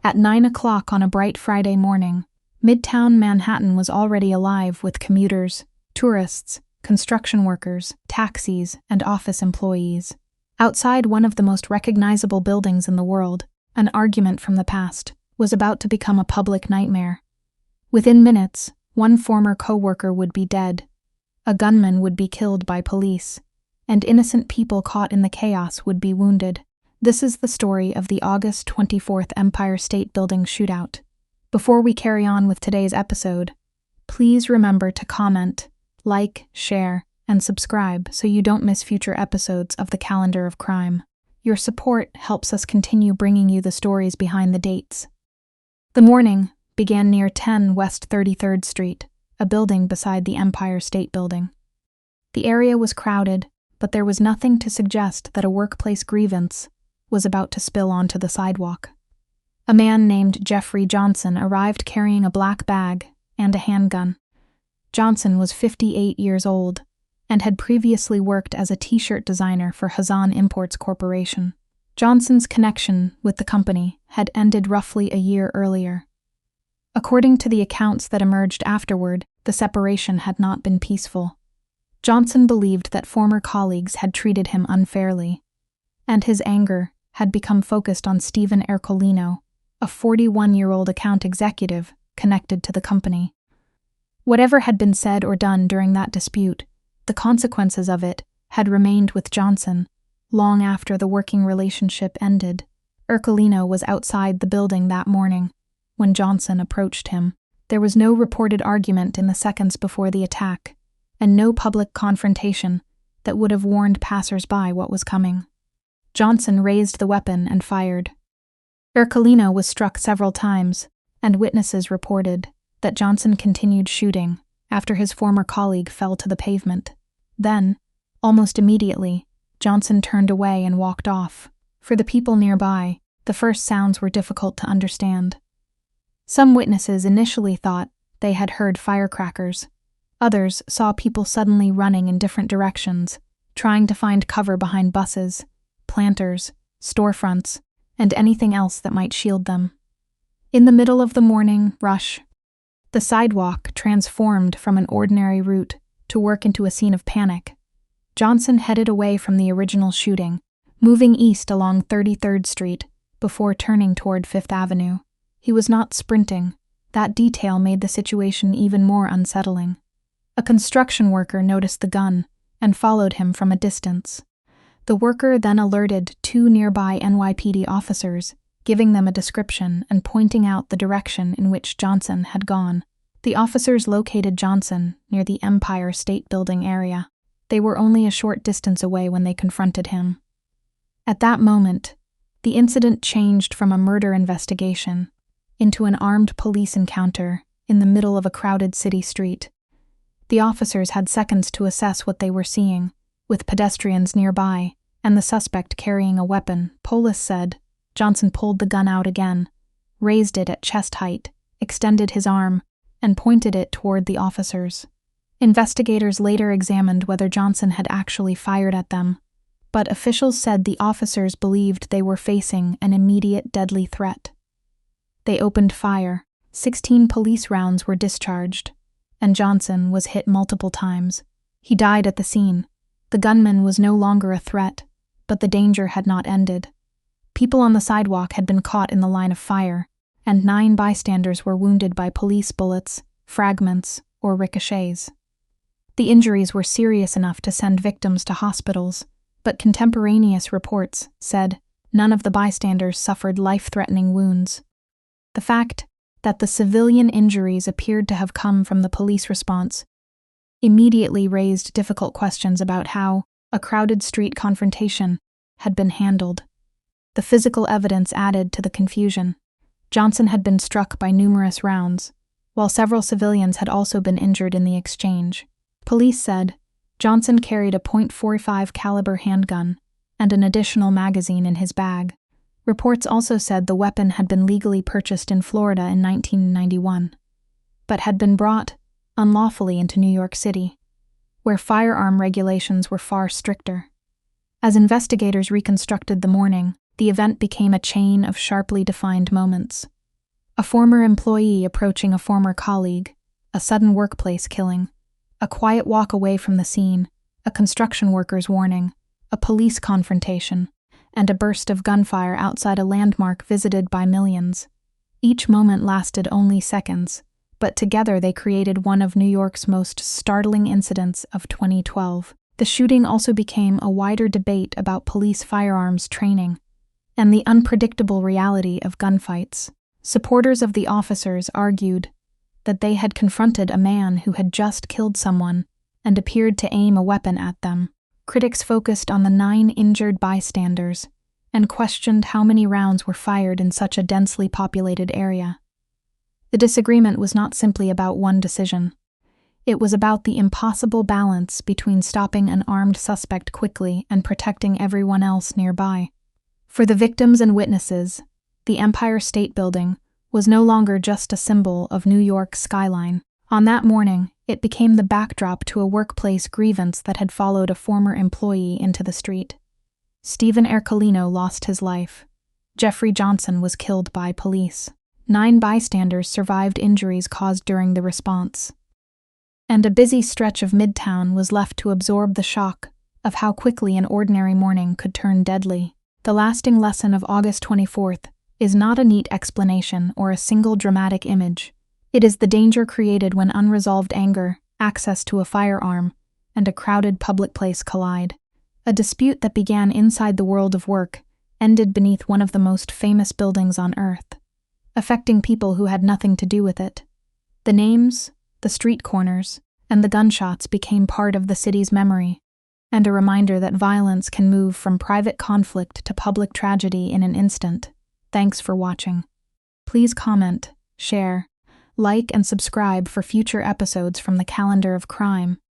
At 9 o'clock on a bright Friday morning, Midtown Manhattan was already alive with commuters, tourists, construction workers, taxis, and office employees. Outside one of the most recognizable buildings in the world, an argument from the past was about to become a public nightmare. Within minutes, one former co-worker would be dead, a gunman would be killed by police, and innocent people caught in the chaos would be wounded. This is the story of the August 24th Empire State Building shootout. Before we carry on with today's episode, please remember to comment, like, share, and subscribe so you don't miss future episodes of the Calendar of Crime. Your support helps us continue bringing you the stories behind the dates. The morning began near 10 West 33rd Street, a building beside the Empire State Building. The area was crowded, but there was nothing to suggest that a workplace grievance was about to spill onto the sidewalk. A man named Jeffrey Johnson arrived carrying a black bag and a handgun. Johnson was 58 years old and had previously worked as a t-shirt designer for Hazan Imports Corporation. Johnson's connection with the company had ended roughly a year earlier. According to the accounts that emerged afterward, the separation had not been peaceful. Johnson believed that former colleagues had treated him unfairly, and his anger had become focused on Steven Ercolino, a 41-year-old account executive connected to the company. Whatever had been said or done during that dispute, the consequences of it had remained with Johnson long after the working relationship ended. Ercolino was outside the building that morning when Johnson approached him. There was no reported argument in the seconds before the attack, and no public confrontation that would have warned passers-by what was coming. Johnson raised the weapon and fired. Ercolino was struck several times, and witnesses reported that Johnson continued shooting after his former colleague fell to the pavement. Then, almost immediately, Johnson turned away and walked off. For the people nearby, the first sounds were difficult to understand. Some witnesses initially thought they had heard firecrackers. Others saw people suddenly running in different directions, trying to find cover behind buses, planters, storefronts, and anything else that might shield them. In the middle of the morning rush, the sidewalk transformed from an ordinary route to work into a scene of panic. Johnson headed away from the original shooting, moving east along 33rd Street before turning toward 5th Avenue. He was not sprinting. That detail made the situation even more unsettling. A construction worker noticed the gun and followed him from a distance. The worker then alerted two nearby NYPD officers, giving them a description and pointing out the direction in which Johnson had gone. The officers located Johnson near the Empire State Building area. They were only a short distance away when they confronted him. At that moment, the incident changed from a murder investigation into an armed police encounter in the middle of a crowded city street. The officers had seconds to assess what they were seeing, with pedestrians nearby and the suspect carrying a weapon. Police said Johnson pulled the gun out again, raised it at chest height, extended his arm, and pointed it toward the officers. Investigators later examined whether Johnson had actually fired at them, but officials said the officers believed they were facing an immediate deadly threat. They opened fire. 16 police rounds were discharged, and Johnson was hit multiple times. He died at the scene. The gunman was no longer a threat, but the danger had not ended. People on the sidewalk had been caught in the line of fire, and 9 bystanders were wounded by police bullets, fragments, or ricochets. The injuries were serious enough to send victims to hospitals, but contemporaneous reports said none of the bystanders suffered life-threatening wounds. The fact that the civilian injuries appeared to have come from the police response immediately raised difficult questions about how a crowded street confrontation had been handled. The physical evidence added to the confusion. Johnson had been struck by numerous rounds, while several civilians had also been injured in the exchange. Police said Johnson carried a .45 caliber handgun and an additional magazine in his bag. Reports also said the weapon had been legally purchased in Florida in 1991, but had been brought unlawfully into New York City, where firearm regulations were far stricter. As investigators reconstructed the morning, the event became a chain of sharply defined moments. A former employee approaching a former colleague, a sudden workplace killing, a quiet walk away from the scene, a construction worker's warning, a police confrontation, and a burst of gunfire outside a landmark visited by millions. Each moment lasted only seconds, but together they created one of New York's most startling incidents of 2012. The shooting also became a wider debate about police firearms training and the unpredictable reality of gunfights. Supporters of the officers argued that they had confronted a man who had just killed someone and appeared to aim a weapon at them. Critics focused on the 9 injured bystanders and questioned how many rounds were fired in such a densely populated area. The disagreement was not simply about one decision. It was about the impossible balance between stopping an armed suspect quickly and protecting everyone else nearby. For the victims and witnesses, the Empire State Building was no longer just a symbol of New York's skyline. On that morning, it became the backdrop to a workplace grievance that had followed a former employee into the street. Steven Ercolino lost his life. Jeffrey Johnson was killed by police. 9 bystanders survived injuries caused during the response. And a busy stretch of Midtown was left to absorb the shock of how quickly an ordinary morning could turn deadly. The lasting lesson of August 24th is not a neat explanation or a single dramatic image. It is the danger created when unresolved anger, access to a firearm, and a crowded public place collide. A dispute that began inside the world of work ended beneath one of the most famous buildings on Earth, affecting people who had nothing to do with it. The names, the street corners, and the gunshots became part of the city's memory, and a reminder that violence can move from private conflict to public tragedy in an instant. Thanks for watching. Please comment, share, like, and subscribe for future episodes from the Calendar of Crime.